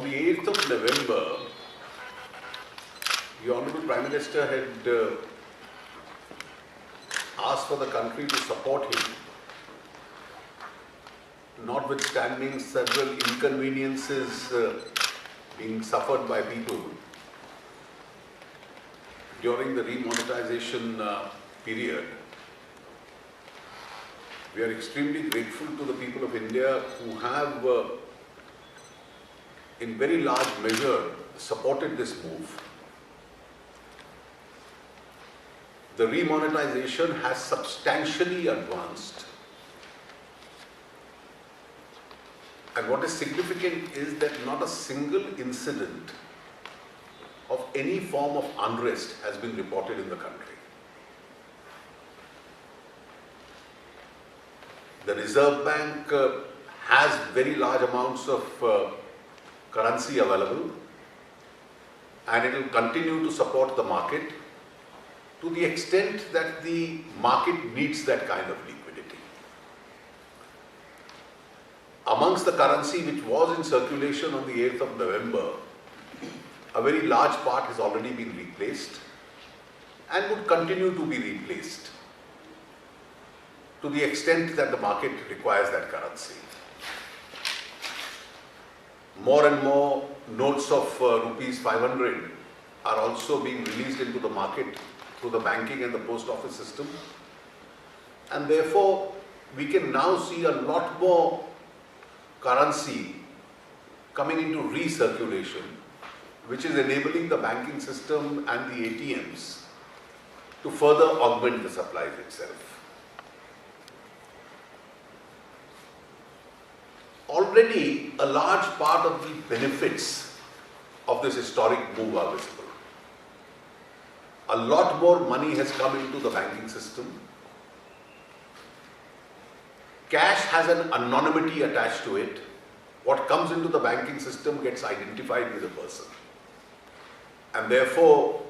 the 8th of November, the Honorable Prime Minister had asked for the country to support him, notwithstanding several inconveniences being suffered by people during the demonetization period. We are extremely grateful to the people of India who have, in very large measure, supported this move. The remonetization has substantially advanced. And what is significant is that not a single incident of any form of unrest has been reported in the country. The Reserve Bank has very large amounts of currency available, and it will continue to support the market to the extent that the market needs that kind of liquidity. Amongst the currency which was in circulation on the 8th of November, a very large part has already been replaced and would continue to be replaced to the extent that the market requires that currency. More and more notes of rupees 500 are also being released into the market through the banking and the post office system, and therefore we can now see a lot more currency coming into recirculation, which is enabling the banking system and the ATMs to further augment the supplies itself. Already a large part of the benefits of this historic move are visible. A lot more money has come into the banking system. Cash has an anonymity attached to it. What comes into the banking system gets identified with a person. And therefore,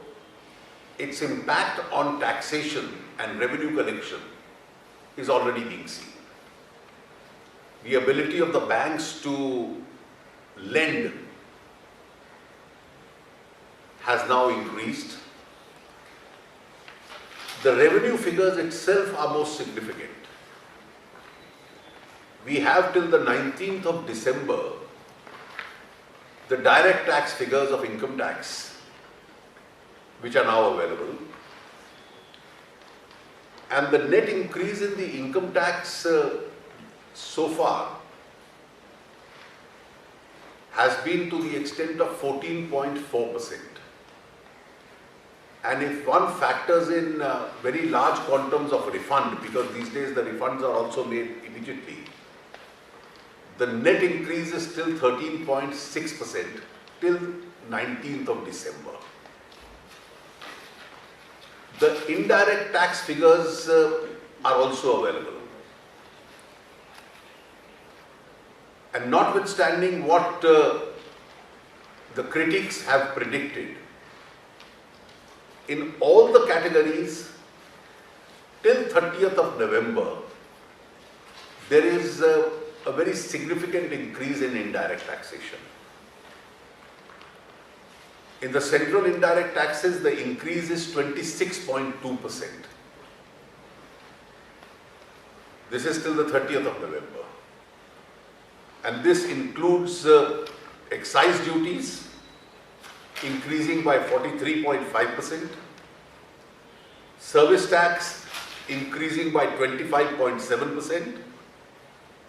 its impact on taxation and revenue collection is already being seen. The ability of the banks to lend has now increased. The revenue figures itself are most significant. We have till the 19th of December the direct tax figures of income tax, which are now available. And the net increase in the income tax so far has been to the extent of 14.4%. And if one factors in very large quantums of refund, because these days the refunds are also made immediately, the net increase is still 13.6% till 19th of December. The indirect tax figures are also available. And notwithstanding what the critics have predicted, in all the categories, till 30th of November, there is a very significant increase in indirect taxation. In the central indirect taxes, the increase is 26.2%. This is till the 30th of November. And this includes excise duties increasing by 43.5%, service tax increasing by 25.7%,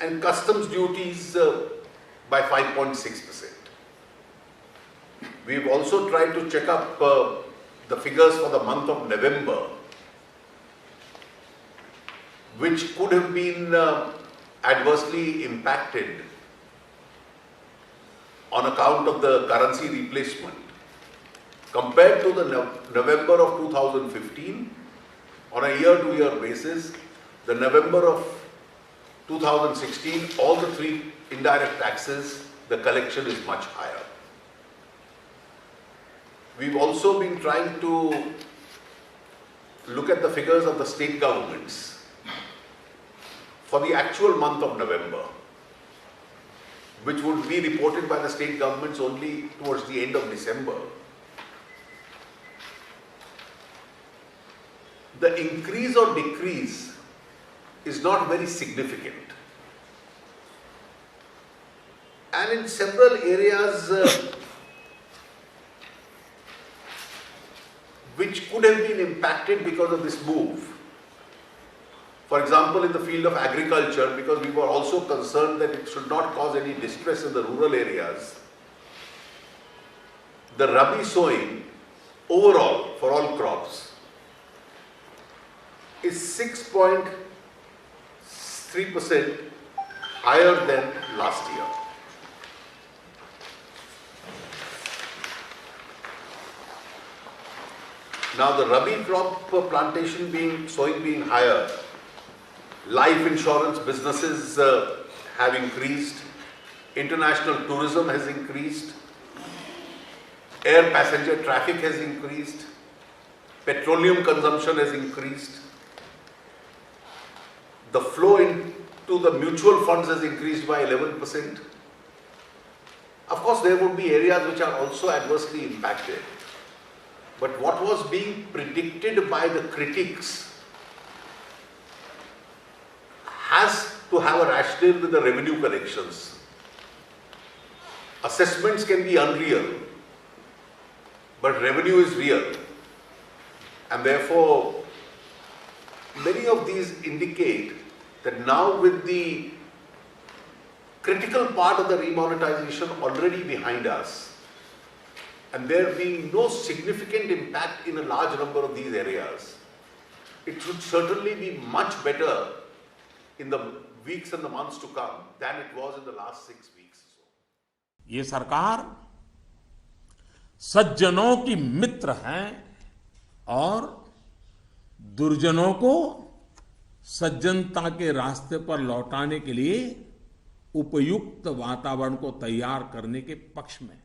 and customs duties by 5.6%. We've also tried to check up the figures for the month of November, which could have been adversely impacted on account of the currency replacement. Compared to the November of 2015, on a year-to-year basis, the November of 2016, all the three indirect taxes, the collection is much higher. We've also been trying to look at the figures of the state governments for the actual month of November. which would be reported by the state governments only towards the end of December, the increase or decrease is not very significant. And in several areas which could have been impacted because of this move. For example, in the field of agriculture, because we were also concerned that it should not cause any distress in the rural areas, the Rabi sowing overall for all crops is 6.3% higher than last year. Now the Rabi crop sowing being higher, life insurance businesses have increased, international tourism has increased, air passenger traffic has increased, petroleum consumption has increased, the flow into the mutual funds has increased by 11%. Of course, there would be areas which are also adversely impacted. But what was being predicted by the critics has to have a rationale with the revenue collections. Assessments can be unreal, but revenue is real. And therefore, many of these indicate that now with the critical part of the remonetization already behind us, and there being no significant impact in a large number of these areas, it should certainly be much better in the weeks and the months to come than it was in the last 6 weeks. ये सरकार सज्जनों की मित्र है और दुर्जनों को सज्जनता के रास्ते पर लौटाने के लिए उपयुक्त वातावरण को तैयार करने के पक्ष में